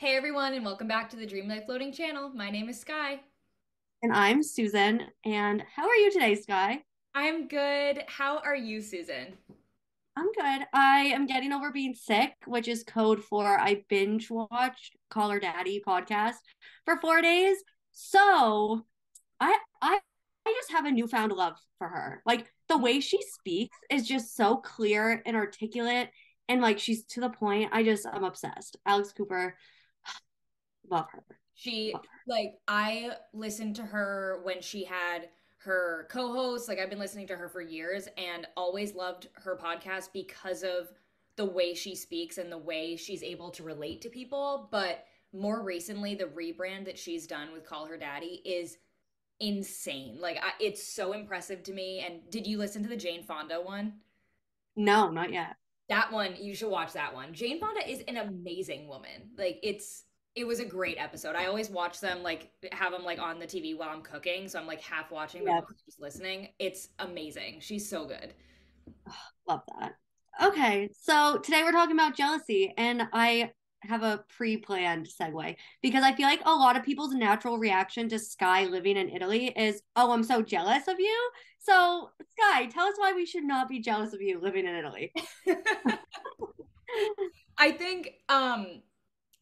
Hey everyone, and welcome back to the Dream Life Floating channel. My name is Skye. And I'm Susan. And how are you today, Sky? I'm good. How are you, Susan? I'm good. I am getting over being sick, which is code for I binge watched Call Her Daddy podcast for 4 days. So I just have a newfound love for her. Like the way she speaks is just so clear and articulate, and like she's to the point. I'm obsessed. Alex Cooper, love her. She, Love her. I listened to her when she had her co-host. I've been listening to her for years and always loved her podcast because of the way she speaks and the way she's able to relate to people. But more recently, the rebrand that she's done with Call Her Daddy is insane. It's so impressive to me. And did you listen to the Jane Fonda one? No, not yet. That one, you should watch that one. Jane Fonda is an amazing woman. It was a great episode. I always watch them have them on the TV while I'm cooking, so I'm half watching but Yeah, mostly just listening. It's amazing. She's so good. love that. Okay, so today we're talking about jealousy, and I have a pre-planned segue because I feel like a lot of people's natural reaction to Sky living in Italy is, "Oh, I'm so jealous of you." So, Sky, tell us why we should not be jealous of you living in Italy. I think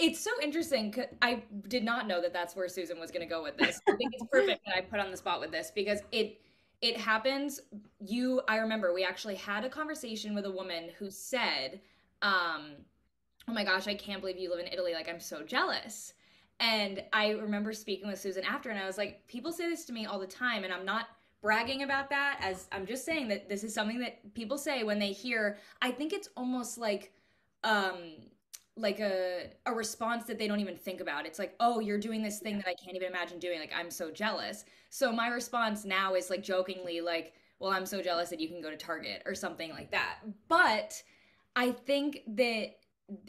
it's so interesting. I did not know that that's where Susan was going to go with this. I think it's perfect that I put on the spot with this because it happens. I remember we actually had a conversation with a woman who said, "Oh my gosh, I can't believe you live in Italy. I'm so jealous." And I remember speaking with Susan after, and I was like, "People say this to me all the time, and I'm not." Bragging about that, as I'm just saying that this is something that people say when they hear. I think it's almost um a response that they don't even think about. It's like, oh, you're doing this thing that I can't even imagine doing. I'm so jealous. So my response now is jokingly well, I'm so jealous that you can go to Target or something like that. But I think that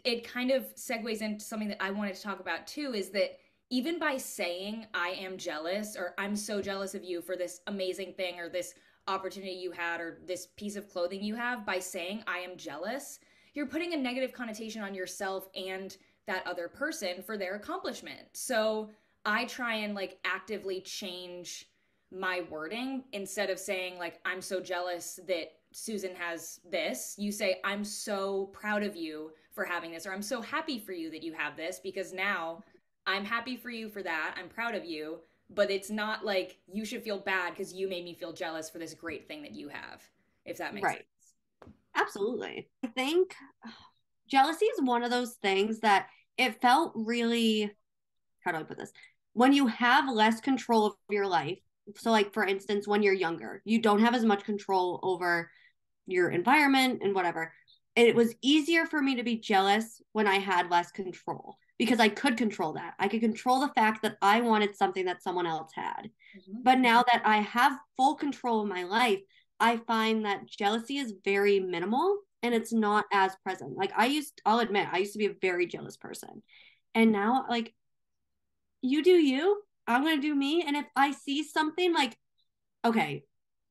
it kind of segues into something that I wanted to talk about too, is that even by saying I am jealous or I'm so jealous of you for this amazing thing or this opportunity you had or this piece of clothing you have, by saying I am jealous, you're putting a negative connotation on yourself and that other person for their accomplishment. So I try and actively change my wording. Instead of saying I'm so jealous that Susan has this, you say I'm so proud of you for having this, or I'm so happy for you that you have this, because now I'm happy for you for that. I'm proud of you, but it's not like you should feel bad because you made me feel jealous for this great thing that you have, if that makes Right. sense. Absolutely. I think jealousy is one of those things that it felt really, how do I put this? When you have less control of your life, so like for instance, when you're younger, you don't have as much control over your environment and whatever. It was easier for me to be jealous when I had less control because I could control that. I could control the fact that I wanted something that someone else had. Mhm. But now that I have full control of my life, I find that jealousy is very minimal and it's not as present. I'll admit, I used to be a very jealous person. And now, like, you do you, I'm going to do me. And if I see something like, okay,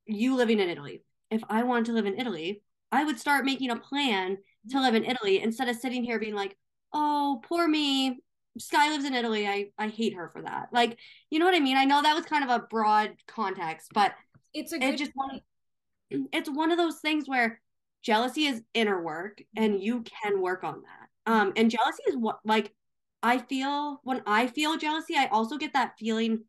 you living in Italy, if I wanted to live in Italy, I would start making a plan to live in Italy instead of sitting here being like, oh, poor me. Sky lives in Italy. I hate her for that. Like, you know what I mean? I know that was kind of a broad context, but It's a it good just point. it's one of those things where jealousy is inner work and you can work on that. And jealousy is what like I feel when I feel jealousy, I also get that feeling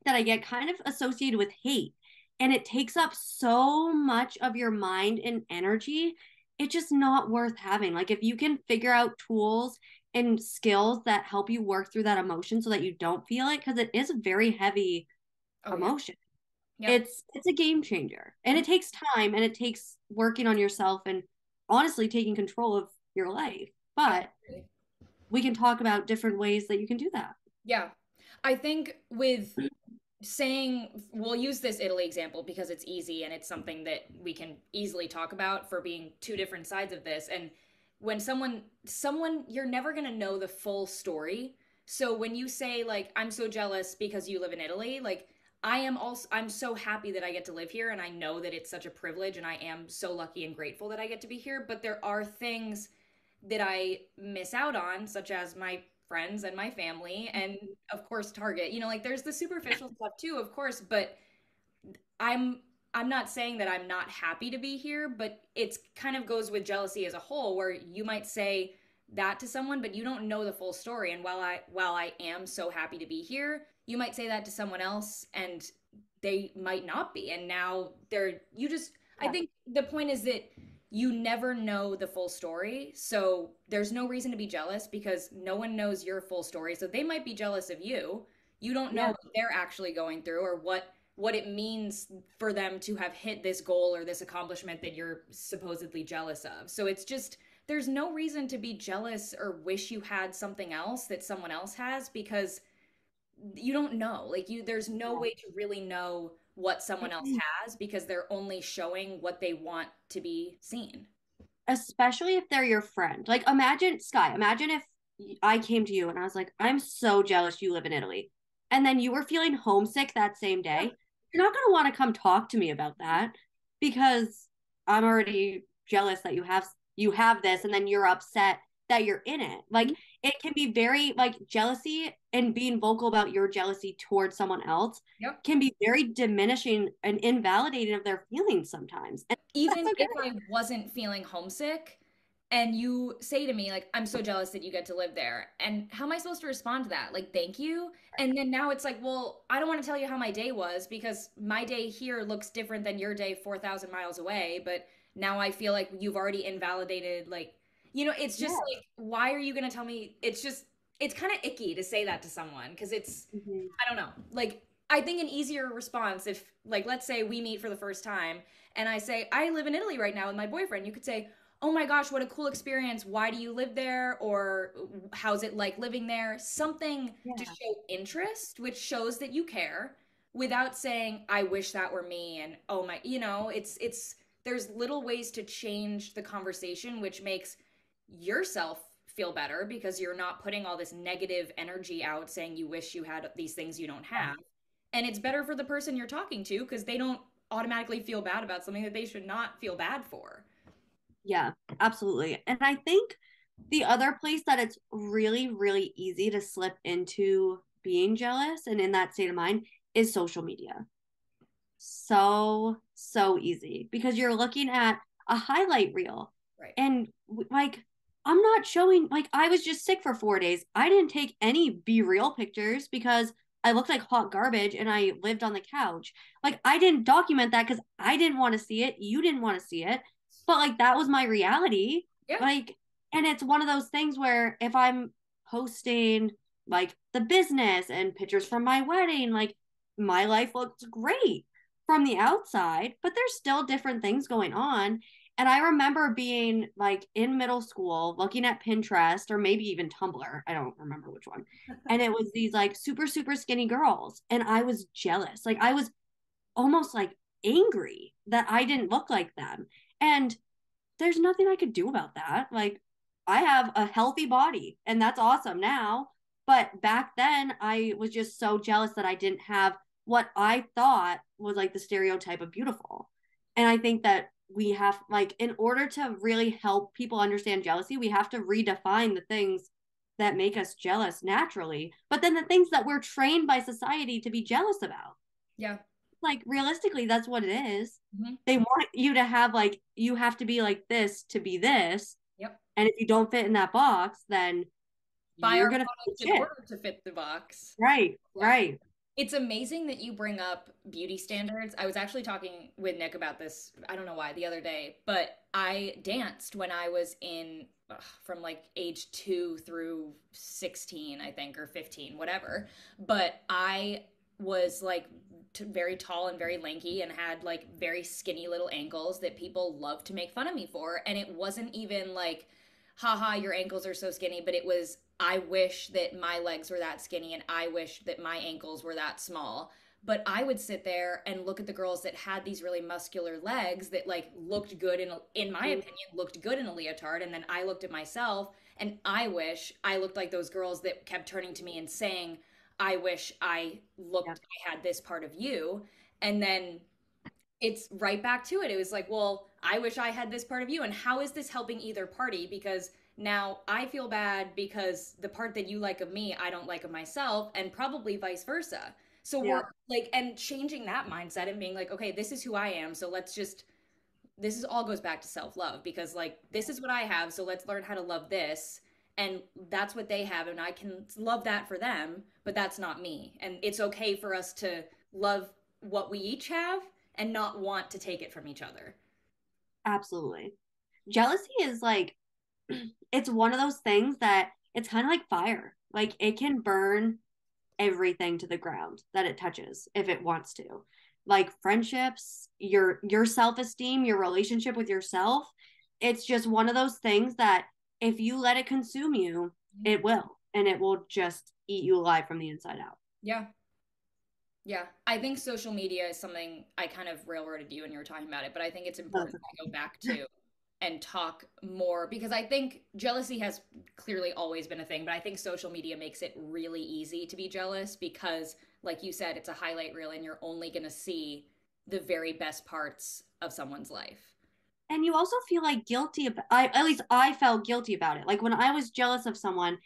that I get kind of associated with hate. And it takes up so much of your mind and energy. It's just not worth having. Like, if you can figure out tools and skills that help you work through that emotion so that you don't feel it, because it is a very heavy Oh yeah. emotion. Yep. It's a game changer. And it takes time and it takes working on yourself and honestly taking control of your life. But Absolutely. we can talk about different ways that you can do that. Yeah. I think with saying, we'll use this Italy example because it's easy and it's something that we can easily talk about for being two different sides of this. And when someone you're never going to know the full story. So when you say I'm so jealous because you live in Italy, I'm so happy that I get to live here and I know that it's such a privilege and I am so lucky and grateful that I get to be here, but there are things that I miss out on, such as my friends and my family, and of course Target. You know, like there's the superficial stuff too, of course, but I'm I'm not saying that I'm not happy to be here, but it's kind of goes with jealousy as a whole, where you might say that to someone, but you don't know the full story. And while I am so happy to be here, you might say that to someone else and they might not be. And now they're you just I Yeah. think the point is that you never know the full story. So there's no reason to be jealous because no one knows your full story. So they might be jealous of you. You don't know Yeah. what they're actually going through or what it means for them to have hit this goal or this accomplishment that you're supposedly jealous of. So it's just there's no reason to be jealous or wish you had something else that someone else has because you don't know. Like there's no way to really know what someone else Yeah. has because they're only showing what they want to be seen. Especially if they're your friend. Like imagine Skye, imagine if I came to you and I was like, I'm so jealous you live in Italy. And then you were feeling homesick that same Yeah. day. You're not going to want to come talk to me about that because I'm already jealous that you have this and then you're upset that you're in it. Like it can be very like jealousy and being vocal about your jealousy towards someone else Yep. can be very diminishing and invalidating of their feelings sometimes. And that's Even okay. if I wasn't feeling homesick and you say to me, like, I'm so jealous that you get to live there. And how am I supposed to respond to that? Like, thank you. And then now it's like, well, I don't want to tell you how my day was because my day here looks different than your day 4,000 miles away. But now I feel like you've already invalidated, like, it's just Yeah. like, why are you going to tell me? It's kind of icky to say that to someone because Mhm. I don't know. Like, I think an easier response if, like, let's say we meet for the first time and I say, I live in Italy right now with my boyfriend, you could say, oh my gosh, what a cool experience. Why do you live there? Or how's it like living there? Something to Yeah. show interest, which shows that you care without saying, I wish that were me. And oh my, there's little ways to change the conversation, which makes yourself feel better because you're not putting all this negative energy out saying you wish you had these things you don't have. And it's better for the person you're talking to because they don't automatically feel bad about something that they should not feel bad for. Yeah, absolutely. And I think the other place that it's really, really easy to slip into being jealous and in that state of mind is social media. So easy because you're looking at a highlight reel Right. and like I'm not showing like I was just sick for 4 days. I didn't take any be real pictures because I looked like hot garbage and I lived on the couch. Like I didn't document that because I didn't want to see it. You didn't want to see it. But like that was my reality. Yeah. Like, and it's one of those things where if I'm posting like the business and pictures from my wedding, like my life looks great from the outside, but there's still different things going on. And I remember being like in middle school looking at Pinterest or maybe even Tumblr. I don't remember which one. And it was these like super, super skinny girls. And I was jealous. Like I was almost like angry that I didn't look like them. And there's nothing I could do about that. Like I have a healthy body and that's awesome now. But back then I was just so jealous that I didn't have what I thought was like the stereotype of beautiful. And I think that we have like in order to really help people understand jealousy, we have to redefine the things that make us jealous naturally, but then the things that we're trained by society to be jealous about. Yeah. Like realistically, that's what it is. Hmm. They want you to have like you have to be like this to be this, Yep. and if you don't fit in that box, then Buy you're our gonna feel product in shit. order to fit the box. Right, Yeah. right. It's amazing that you bring up beauty standards. I was actually talking with Nick about this, I don't know why, the other day, but I danced when I was from like age 2 through 16, I think, or 15, whatever. But I was like very tall and very lanky and had like very skinny little ankles that people loved to make fun of me for. And it wasn't even like, haha, your ankles are so skinny, but it was, I wish that my legs were that skinny and I wish that my ankles were that small. But I would sit there and look at the girls that had these really muscular legs that like looked good in my opinion, looked good in a leotard. And then I looked at myself and I wish I looked like those girls that kept turning to me and saying, I wish I Yeah, looked, I had this part of you. And then it's right back to it. It was like, well, I wish I had this part of you. And how is this helping either party? Because now I feel bad because the part that you like of me, I don't like of myself, and probably vice versa. So we're Yeah, like, and changing that mindset and being like, okay, this is who I am. So let's just, this is all goes back to self love because, like, this is what I have. So let's learn how to love this. And that's what they have. And I can love that for them, but that's not me. And it's okay for us to love what we each have and not want to take it from each other. absolutely. Jealousy is like, it's one of those things that it's kind of like fire. Like it can burn everything to the ground that it touches if it wants to. Like friendships, your self-esteem, your relationship with yourself. It's just one of those things that if you let it consume you, it will. And it will just eat you alive from the inside out. Yeah. Yeah. I think social media is something I kind of railroaded you when you were talking about it, but I think it's important to go back to and talk more because I think jealousy has clearly always been a thing, but I think social media makes it really easy to be jealous because, like you said, it's a highlight reel and you're only going to see the very best parts of someone's life. And you also feel like guilty about I at least I felt guilty about it. Like when I was jealous of someone,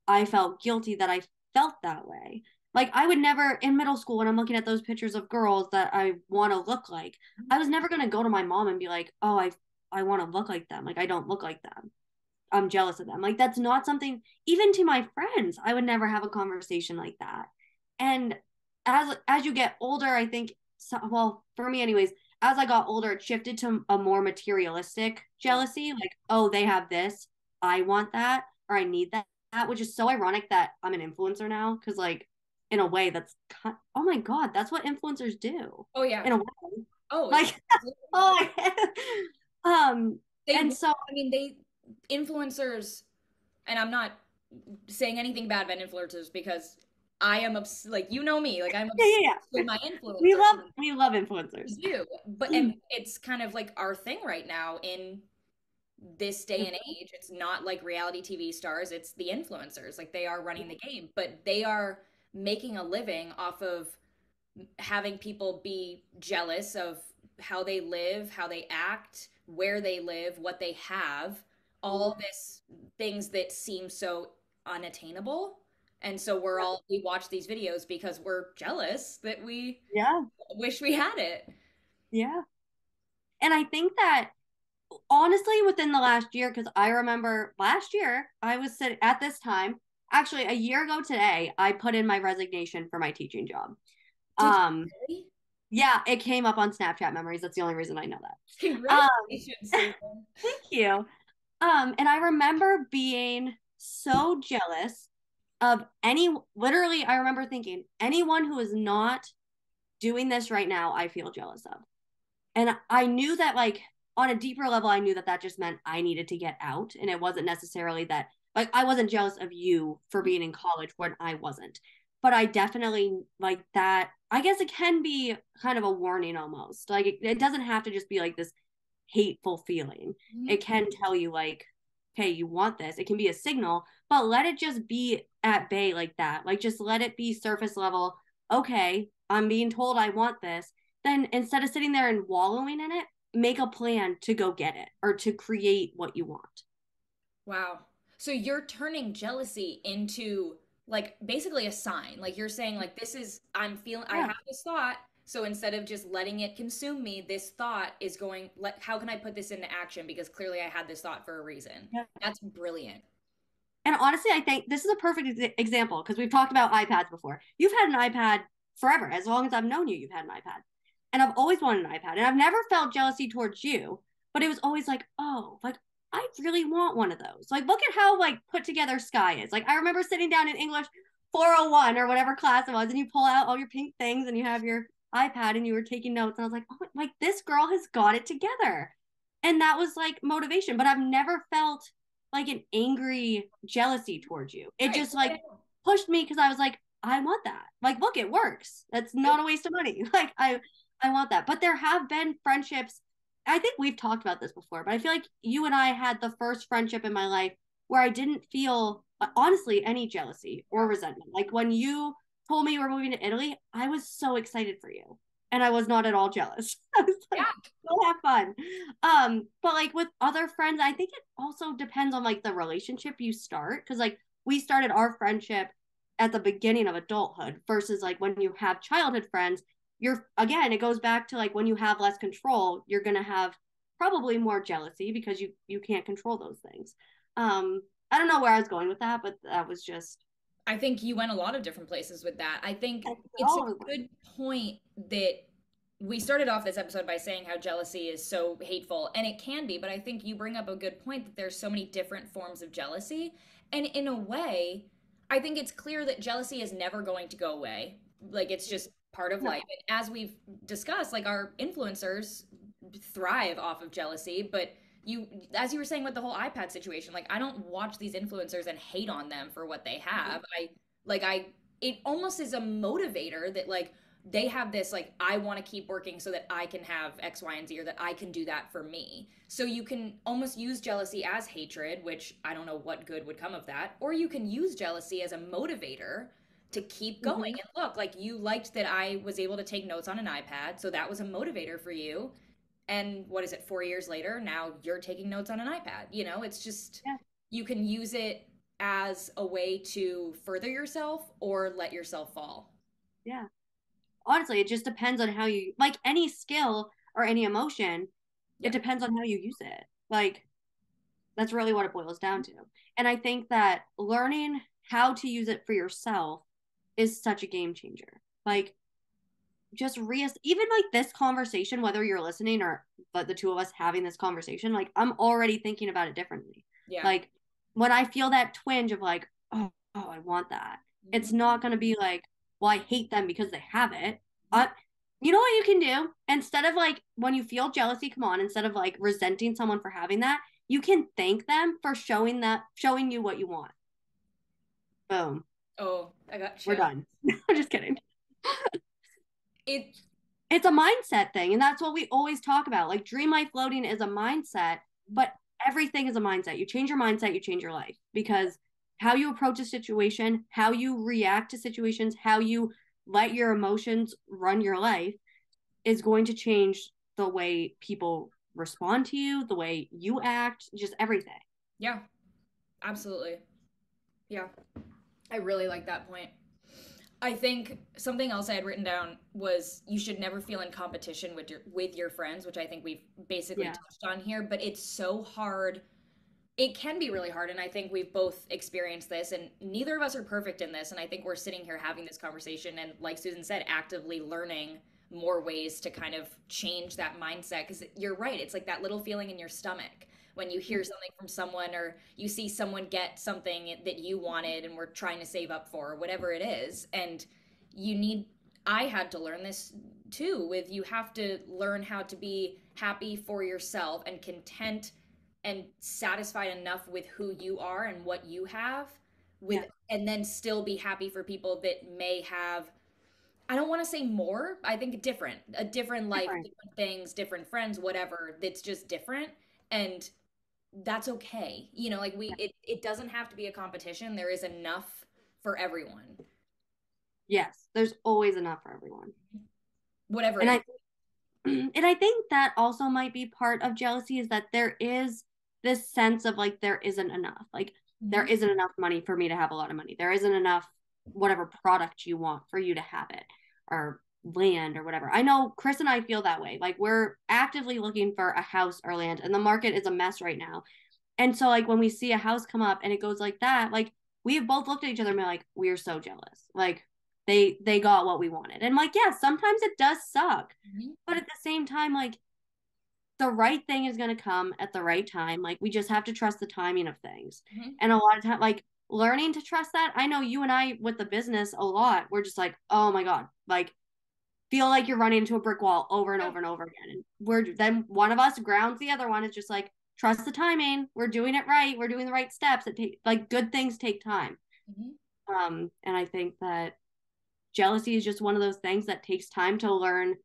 I felt guilty that I felt that way. Like I would never in middle school when I'm looking at those pictures of girls that I want to look like, I was never going to go to my mom and be like, "Oh, I want to look like them." Like I don't look like them. I'm jealous of them. Like that's not something even to my friends. I would never have a conversation like that. And as you get older, I think so, well, for me anyways, as I got older, it shifted to a more materialistic jealousy, like, oh, they have this, I want that, or I need that, which is so ironic that I'm an influencer now because like in a way that's oh my god, that's what influencers do. Oh yeah. In a way. Oh, it's Like oh um they and so I mean they influencers and I'm not saying anything bad about influencers because I am like you know me, like I'm yeah, obsessed yeah, yeah. with my influencers. We love We influencers. do, but and it's kind of like our thing right now in this day and age. It's not like reality TV stars; it's the influencers. Like they are running the game, but they are making a living off of having people be jealous of how they live, how they act, where they live, what they have, all this things that seem so unattainable. And so we watch these videos because we're jealous that we Yeah, wish we had it. yeah. And I think that honestly, within the last year, because I remember last year, I was sitting at this time, actually a year ago today, I put in my resignation for my teaching job. Did Um, you really? yeah, it came up on Snapchat memories. That's the only reason I know that. Congratulations, Susan. Thank you. And I remember being so jealous of literally, I remember thinking, anyone who is not doing this right now, I feel jealous of. And I knew that like on a deeper level, I knew that that just meant I needed to get out, and it wasn't necessarily that like I wasn't jealous of you for being in college when I wasn't, but I definitely like that. I guess it can be kind of a warning almost. Like it doesn't have to just be like this hateful feeling. Mhm. It can tell you like, hey, you want this. It can be a signal, but let it just be at bay like that. Like just let it be surface level. Okay, I'm being told I want this. Then instead of sitting there and wallowing in it, make a plan to go get it or to create what you want. Wow. So you're turning jealousy into like basically a sign. Like you're saying like this is I'm feeling I Yeah. have this thought, so instead of just letting it consume me, this thought is going let how can I put this into action because clearly I had this thought for a reason. Yeah. That's brilliant. And honestly, I think this is a perfect example because we've talked about iPads before. You've had an iPad forever. As long as I've known you, you've had an iPad. And I've always wanted an iPad. And I've never felt jealousy towards you, but it was always like, oh, like I really want one of those. Like, look at how like put together Skye is. Like, I remember sitting down in English 401 or whatever class it was, and you pull out all your pink things and you have your iPad and you were taking notes. And I was like, oh, like this girl has got it together. And that was like motivation. But I've never felt like an angry jealousy towards you. It Right. just like pushed me because I was like, I want that. Like, look, it works. That's not a waste of money. Like, I want that. But there have been friendships. I think we've talked about this before, but I feel like you and I had the first friendship in my life where I didn't feel honestly any jealousy or resentment. Like when you told me you were moving to Italy, I was so excited for you. and I was not at all jealous. I was like, Yeah. go have fun. But like with other friends, I think it also depends on like the relationship you start. Cause like we started our friendship at the beginning of adulthood versus like when you have childhood friends, you're again, it goes back to like when you have less control, you're gonna have probably more jealousy because you can't control those things. I don't know where I was going with that, but that was just I think you went a lot of different places with that. I think it's a all over the place. good point that we started off this episode by saying how jealousy is so hateful, and it can be, but I think you bring up a good point that there's so many different forms of jealousy. And in a way, I think it's clear that jealousy is never going to go away. Like it's just part of No, life. And as we've discussed, like our influencers thrive off of jealousy, but you as you were saying with the whole iPad situation, like I don't watch these influencers and hate on them for what they have. I it almost is a motivator that like they have this like I want to keep working so that I can have X, Y, and Z or that I can do that for me. So you can almost use jealousy as hatred, which I don't know what good would come of that, or you can use jealousy as a motivator to keep going. mm-hmm. And look, like you liked that I was able to take notes on an iPad, so that was a motivator for you. And what is it, 4 years later, now you're taking notes on an iPad. It's just Yeah, you can use it as a way to further yourself or let yourself fall. yeah. Honestly, it just depends on how you like any skill or any emotion. It Yep. depends on how you use it. Like that's really what it boils down to. And I think that learning how to use it for yourself is such a game changer. Like just even like this conversation, whether you're listening or but the two of us having this conversation, like I'm already thinking about it differently. Yeah. Like when I feel that twinge of like, oh, I want that, it's Mhm. not going to be like, well, I hate them because they have it. uh, you know what you can do instead of like when you feel jealousy, come on, instead of like resenting someone for having that, you can thank them for showing you what you want. Boom, Oh, I got we're chill. done. I'm just kidding. It It's a mindset thing, and that's what we always talk about. Like dream life floating is a mindset, but everything is a mindset. You change your mindset, you change your life, because how you approach a situation, how you react to situations, how you let your emotions run your life is going to change the way people respond to you, the way you act, just everything. Yeah, absolutely. Yeah. I really like that point. I think something else I had written down was you should never feel in competition with your friends, which I think we've basically Yeah. touched on here, but it's so hard. It can be really hard, and I think we've both experienced this, and neither of us are perfect in this, and I think we're sitting here having this conversation and like Susan said, actively learning more ways to kind of change that mindset because you're right, it's like that little feeling in your stomach when you hear something from someone or you see someone get something that you wanted and were trying to save up for or whatever it is. And you need I had to learn this too with you have to learn how to be happy for yourself and content and satisfied enough with who you are and what you have with Yeah. and then still be happy for people that may have I don't want to say more. I think a different life, Different. different things, different friends, whatever. That's just different, and that's okay. Like Yeah. it doesn't have to be a competition. There is enough for everyone, Yes, there's always enough for everyone. whatever And it is. I and I think that also might be part of jealousy is that there is this sense of like there isn't enough. Like there Mhm. isn't enough money for me to have a lot of money. There isn't enough whatever product you want for you to have it or land or whatever. I know Chris and I feel that way. Like we're actively looking for a house or land and the market is a mess right now. And so like when we see a house come up and it goes like that, like we have both looked at each other and been like, we're so jealous. Like they got what we wanted. And like, yeah, sometimes it does suck. Mhm. But at the same time, like the right thing is gonna come at the right time. Like we just have to trust the timing of things. Mhm. And a lot of time, like learning to trust that. I know you and I with the business a lot, we're just like, oh my God, like feel like you're running into a brick wall over and Yeah. over and over again. And we're then one of us grounds the other one. It's just like trust the timing. We're doing it right. We're doing the right steps. It take like good things take time. Mhm. And I think that jealousy is just one of those things that takes time to learn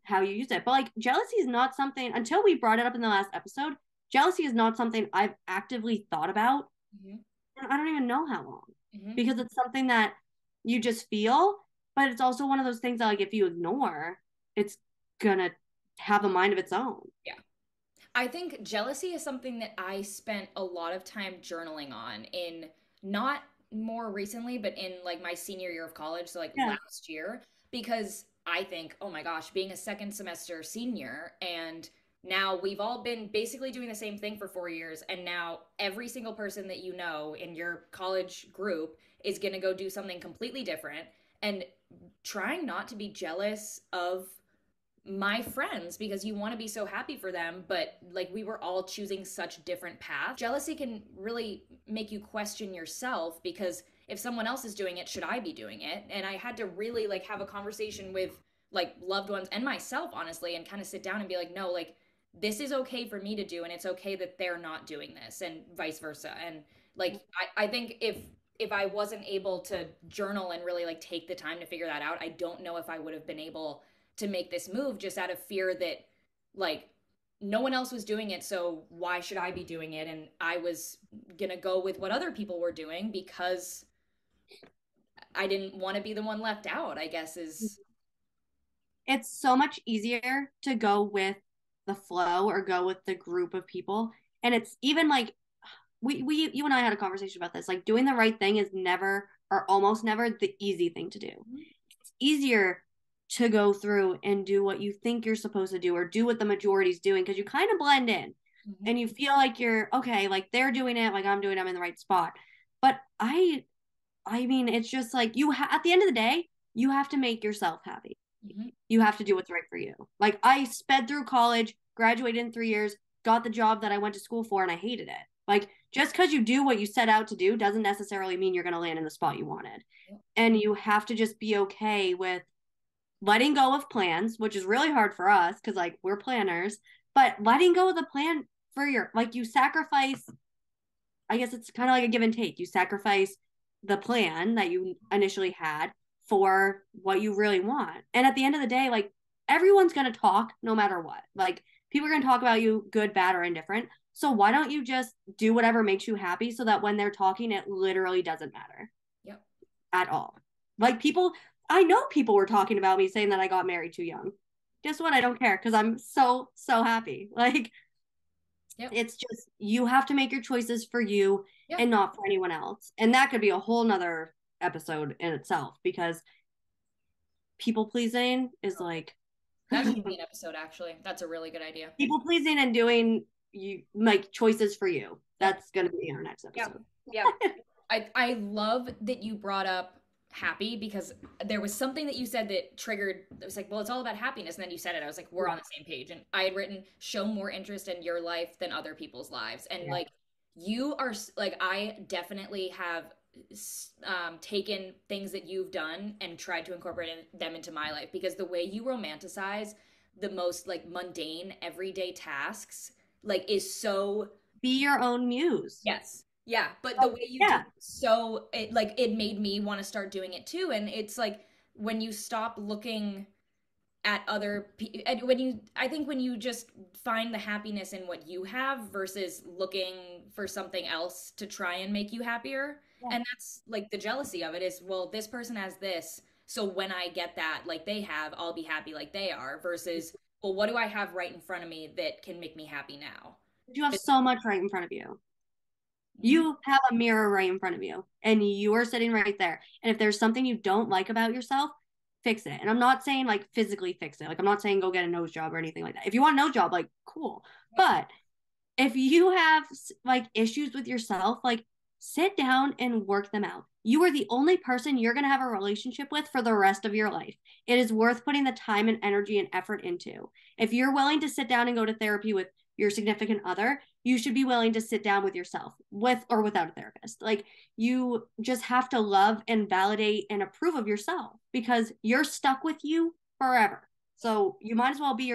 how you use it. But like jealousy is not something until we brought it up in the last episode. Jealousy is not something I've actively thought about. Mhm. And I don't even know how long Mhm. because it's something that you just feel, but it's also one of those things that like if you ignore, it's gonna have a mind of its own. Yeah. I think jealousy is something that I spent a lot of time journaling on in not more recently, but in like my senior year of college, so like Yeah. last year, because I think, oh my gosh, being a second semester senior and now we've all been basically doing the same thing for 4 years, and now every single person that you know in your college group is going to go do something completely different. And trying not to be jealous of my friends because you want to be so happy for them, but like we were all choosing such different paths. Jealousy can really make you question yourself because if someone else is doing it, should I be doing it? And I had to really like have a conversation with like loved ones and myself honestly and kind of sit down and be like, no, like this is okay for me to do and it's okay that they're not doing this and vice versa. And like I think if I wasn't able to journal and really like take the time to figure that out, I don't know if I would have been able to make this move just out of fear that like no one else was doing it, so why should I be doing it? And I was gonna go with what other people were doing because I didn't want to be the one left out, I guess is It's so much easier to go with the flow or go with the group of people. And it's even like we you and I had a conversation about this. Like doing the right thing is never or almost never the easy thing to do. It's easier to go through and do what you think you're supposed to do or do what the majority's doing because you kind of blend in and you feel like you're okay, like they're doing it, like I'm doing it, I'm in the right spot. But I mean, it's just like at the end of the day, you have to make yourself happy. Mhm. You have to do what's right for you. Like I sped through college, graduated in 3 years, got the job that I went to school for, and I hated it. Like just because you do what you set out to do doesn't necessarily mean you're going to land in the spot you wanted. And you have to just be okay with letting go of plans, which is really hard for us because like we're planners, but letting go of the plan for your like you sacrifice. I guess it's kind of like a give and take. You sacrifice the plan that you initially had for what you really want. And at the end of the day, like everyone's going to talk no matter what. Like people are going to talk about you good, bad, or indifferent. So why don't you just do whatever makes you happy so that when they're talking, it literally doesn't matter Yep. at all. Like people, I know people were talking about me saying that I got married too young. Guess what? I don't care because I'm so, so happy. Like Yep. it's just you have to make your choices for you Yep. and not for anyone else. And that could be a whole nother episode in itself because people pleasing is like That should be an episode actually. That's a really good idea. people pleasing and doing you like choices for you. Yep. That's gonna be our next Yeah. episode. Yeah. I love that you brought up happy because there was something that you said that triggered it was like, well, it's all about happiness. And then you said it. I was like, we're on the same page. And I had written show more interest in your life than other people's lives. And like you are like I definitely have taken things that you've done and tried to incorporate them into my life because the way you romanticize the most like mundane everyday tasks like is so Be your own muse. yes. Yeah, but the way you do Yeah. it, so it like it made me want to start doing it too. And it's like when you stop looking at other and when you I think when you just find the happiness in what you have versus looking for something else to try and make you happier. Yeah. And that's like the jealousy of it is, well, this person has this, so when I get that like they have, I'll be happy like they are versus, well, what do I have right in front of me that can make me happy now? You have so much right in front of you. Mhm. You have a mirror right in front of you and you're sitting right there. And if there's something you don't like about yourself, fix it. And I'm not saying like physically fix it. Like I'm not saying go get a nose job or anything like that. If you want a nose job, like cool. But if you have like issues with yourself, like sit down and work them out. You are the only person you're going to have a relationship with for the rest of your life. It is worth putting the time and energy and effort into. If you're willing to sit down and go to therapy with your significant other, you should be willing to sit down with yourself, with or without a therapist. Like you just have to love and validate and approve of yourself because you're stuck with you forever. So you might as well be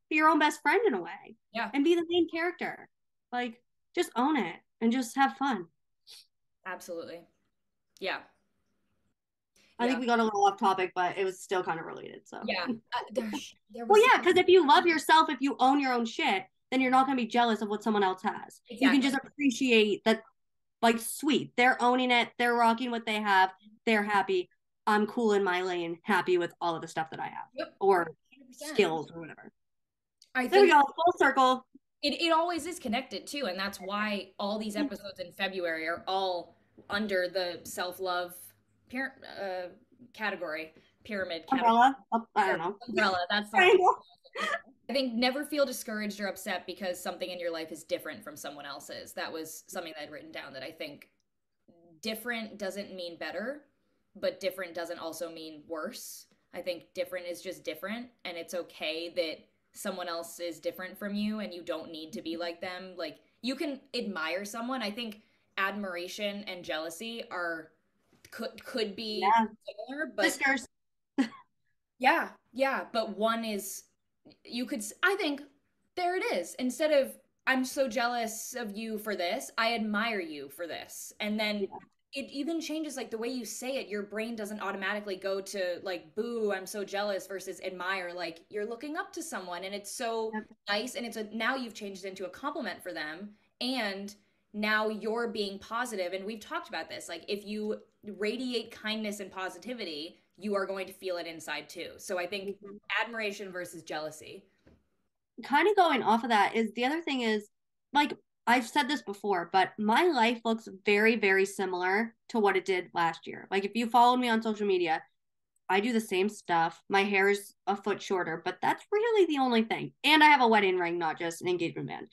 be your own best friend in a way Yeah, and be the main character. Like just own it and just have fun. absolutely. Yeah. I Yeah. think we got a little off topic, but it was still kind of related. So Yeah. There well, was yeah, because if you love yourself, if you own your own shit, then you're not going to be jealous of what someone else has. You can exactly. just appreciate that, like, sweet, they're owning it, they're rocking what they have, they're happy. I'm cool in my lane, happy with all of the stuff that I have. Yep. Or skills or whatever. I There we think go, full circle. it always is connected too, and that's why all these episodes in February are all under the self-love category, pyramid category, Umbrella. Oh, I don't know. umbrella. That's the word. Triangle. I think never feel discouraged or upset because something in your life is different from someone else's. That was something that I'd written down that I think different doesn't mean better, but different doesn't also mean worse. I think different is just different, and it's okay that someone else is different from you and you don't need to be like them. Like you can admire someone. I think admiration and jealousy are could be Yeah. similar, but Sisters. yeah, yeah, but one is you could I think there it is. Instead of I'm so jealous of you for this, I admire you for this. And then Yeah. it even changes like the way you say it. Your brain doesn't automatically go to like boo, I'm so jealous versus admire. Like you're looking up to someone and it's so Yep. nice and it's a now you've changed it into a compliment for them and now you're being positive and we've talked about this. Like if you radiate kindness and positivity, you are going to feel it inside too. So I think Mhm. admiration versus jealousy. Kind of going off of that is the other thing is like I've said this before, but my life looks very, very similar to what it did last year. Like if you followed me on social media, I do the same stuff. My hair is a foot shorter, but that's really the only thing. And I have a wedding ring, not just an engagement band.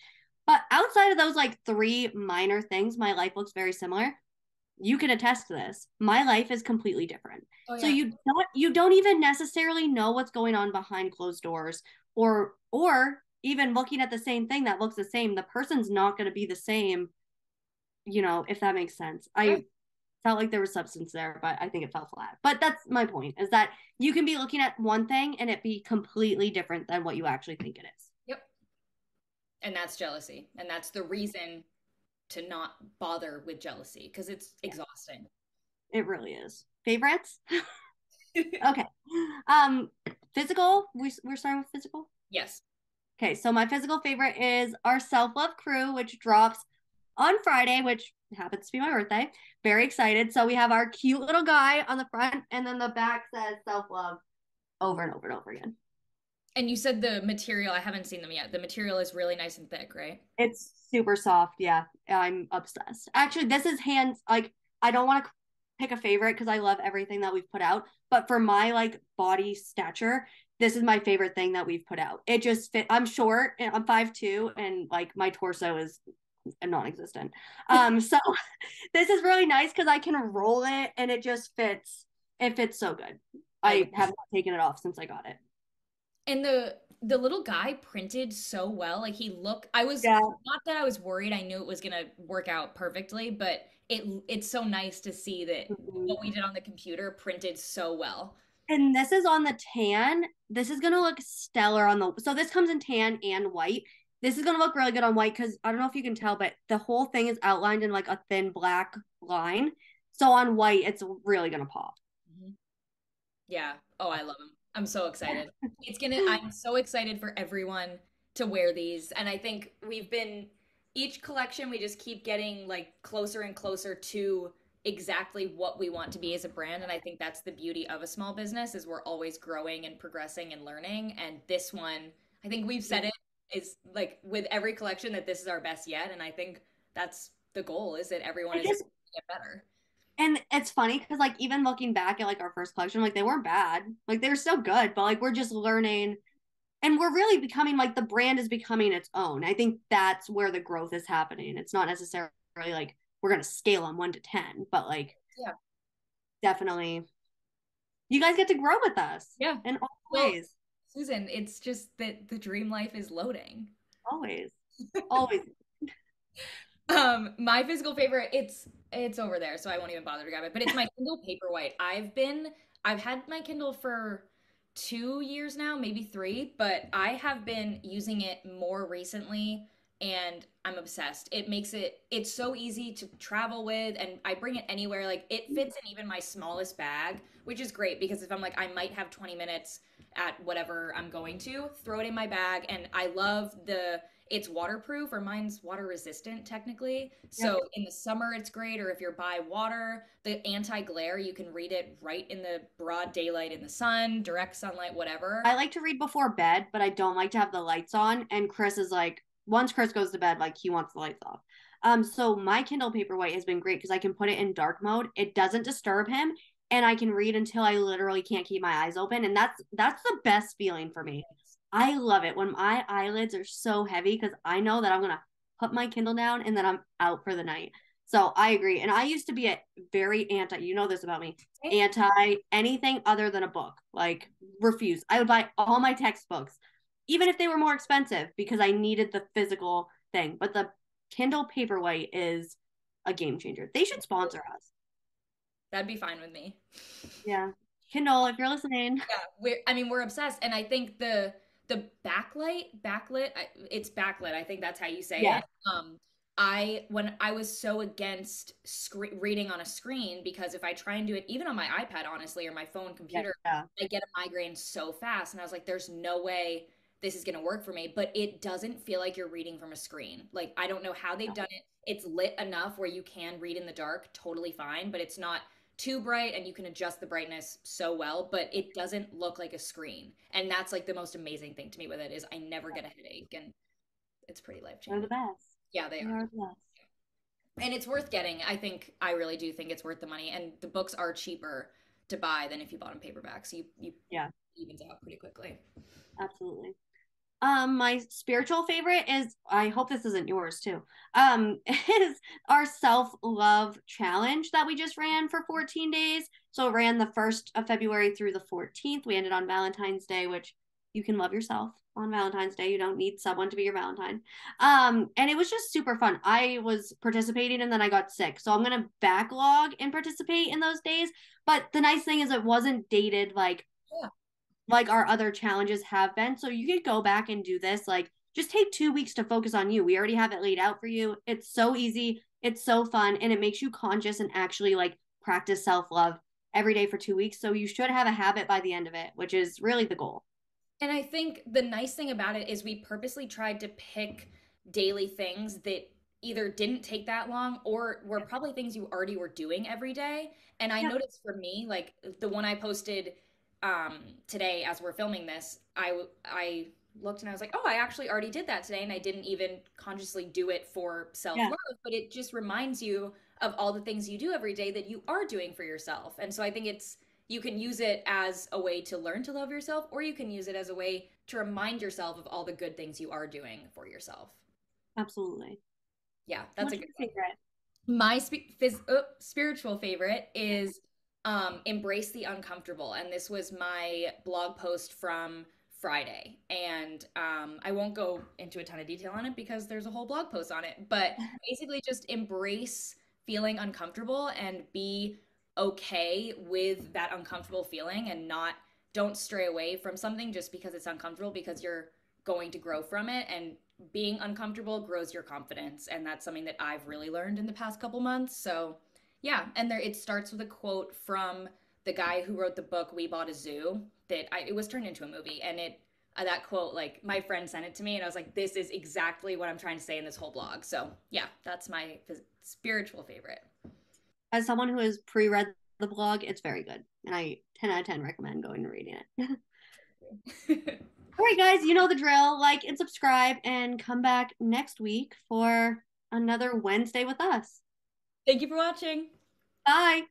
But outside of those like three minor things, my life looks very similar. You can attest to this. My life is completely different. Oh So yeah. you don't even necessarily know what's going on behind closed doors or even looking at the same thing that looks the same. The person's not going to be the same, if that makes sense. Yeah. I felt like there was substance there, but I think it fell flat. But that's my point is that you can be looking at one thing and it be completely different than what you actually think it is. Yep. And that's jealousy. And that's the reason to not bother with jealousy because it's Yeah, exhausting. it really is. Favorites? Okay. Um, physical. We're starting with physical. Yes. Okay, so my physical favorite is our Self Love Crew, which drops on Friday, which happens to be my birthday. Very excited. So we have our cute little guy on the front, and then the back says Self Love over and over and over again. And you said the material, I haven't seen them yet. The material is really nice and thick, right? It's super soft. Yeah, I'm obsessed. Actually, this is hands like I don't want to pick a favorite because I love everything that we've put out, but for my like body stature, this is my favorite thing that we've put out. It just fit. I'm short. And I'm 5'2", and like my torso is non-existent. So this is really nice because I can roll it and it just fits. It fits so good. I love I have not taken it off since I got it. and the little guy printed so well. Like he looked I was Yeah. not that I was worried. I knew it was gonna work out perfectly, but it's so nice to see that Mhm. what we did on the computer printed so well. And this is on the tan. This is gonna look stellar on the. So this comes in tan and white. This is gonna look really good on white because I don't know if you can tell, but the whole thing is outlined in like a thin black line. So on white, it's really gonna pop. Mhm. Yeah. Oh, I love them. I'm so excited. I'm so excited for everyone to wear these. And I think each collection, we just keep getting like closer and closer to exactly what we want to be as a brand. And I think that's the beauty of a small business is we're always growing and progressing and learning. And this one, I think we've said it is like with every collection that this is our best yet. And I think that's the goal is that everyone I is just get better. and it's funny because like even looking back at like our first collection, like they weren't bad. Like they were still good, but like we're just learning and we're really becoming like the brand is becoming its own. I think that's where the growth is happening. It's not necessarily like we're gonna scale on 1 to 10, but like Yeah. definitely you guys get to grow with us Yeah. in all Well, ways. Susan, it's just that the dream life is loading. Always. Always. My physical favorite, it's over there, so I won't even bother to grab it. But it's my Kindle Paperwhite. I've had my Kindle for 2 years now, maybe three, but I have been using it more recently and I'm obsessed. It's so easy to travel with and I bring it anywhere. Like it fits in even my smallest bag, which is great because if I'm like I might have 20 minutes at whatever I'm going to, throw it in my bag and I love it's waterproof, or mine's water resistant technically. Yep. So in the summer it's great, or if you're by water, the anti-glare, you can read it right in the broad daylight in the sun, direct sunlight, whatever. I like to read before bed, but I don't like to have the lights on. And Chris is like, once Chris goes to bed, like he wants the lights off. So my Kindle Paperwhite has been great because I can put it in dark mode. It doesn't disturb him, and I can read until I literally can't keep my eyes open. And that's the best feeling for me. I love it when my eyelids are so heavy because I know that I'm gonna put my Kindle down and then I'm out for the night. So I agree. And I used to be a very anti, you know this about me, anti anything other than a book. Like refuse. I would buy all my textbooks, even if they were more expensive, because I needed the physical thing. But the Kindle Paperwhite is a game changer. They should sponsor us. That'd be fine with me. Yeah. Kindle, if you're listening. Yeah, I mean, we're obsessed, and I think the backlit, it's backlit. I think that's how you say Yeah. it. I when I was so against reading on a screen, because if I try and do it even on my iPad, honestly, or my phone computer, Yeah. I get a migraine so fast, and I was like, there's no way this is gonna work for me. But it doesn't feel like you're reading from a screen. Like, I don't know how they've done it. It's lit enough where you can read in the dark totally fine, but it's not too bright, and you can adjust the brightness so well, but it doesn't look like a screen. And that's like the most amazing thing to me with it, is I never get a headache, and it's pretty life They're the changing. best. Yeah, they They are. are the best. And it's worth getting. I really do think it's worth the money, and the books are cheaper to buy than if you bought them paperback. So you Yeah, evens out pretty quickly. absolutely. My spiritual favorite is, I hope this isn't yours too. Is our self-love challenge that we just ran for 14 days. So it ran the 1st of February through the 14th. We ended on Valentine's Day, which you can love yourself on Valentine's Day. You don't need someone to be your Valentine. And it was just super fun. I was participating and then I got sick. So I'm gonna backlog and participate in those days. But the nice thing is it wasn't dated Yeah. like our other challenges have been. So you could go back and do this. Like, just take 2 weeks to focus on you. We already have it laid out for you. It's so easy. It's so fun. And it makes you conscious and actually like practice self love every day for 2 weeks. So you should have a habit by the end of it, which is really the goal. And I think the nice thing about it is we purposely tried to pick daily things that either didn't take that long or were probably things you already were doing every day. And I Yeah. noticed for me, like the one I posted today as we're filming this, I looked and I was like, oh, I actually already did that today, and I didn't even consciously do it for Yeah. self-love, but it just reminds you of all the things you do every day that you are doing for yourself. And so I think it's you can use it as a way to learn to love yourself, or you can use it as a way to remind yourself of all the good things you are doing for yourself. Absolutely. Yeah, that's a What's good your one. favorite? My spiritual favorite is embrace the uncomfortable. And this was my blog post from Friday. And I won't go into a ton of detail on it because there's a whole blog post on it. But basically, just embrace feeling uncomfortable and be okay with that uncomfortable feeling, and not don't stray away from something just because it's uncomfortable, because you're going to grow from it. And being uncomfortable grows your confidence, and that's something that I've really learned in the past couple months. So yeah, and there it starts with a quote from the guy who wrote the book We Bought a Zoo, it was turned into a movie. And it that quote, like, my friend sent it to me, and I was like, this is exactly what I'm trying to say in this whole blog. So yeah, that's my spiritual favorite. As someone who has pre-read the blog, it's very good. And I 10 out of 10 recommend going and reading it. All right, guys, you know the drill. Like and subscribe and come back next week for another Wednesday with us. Thank you for watching. Bye.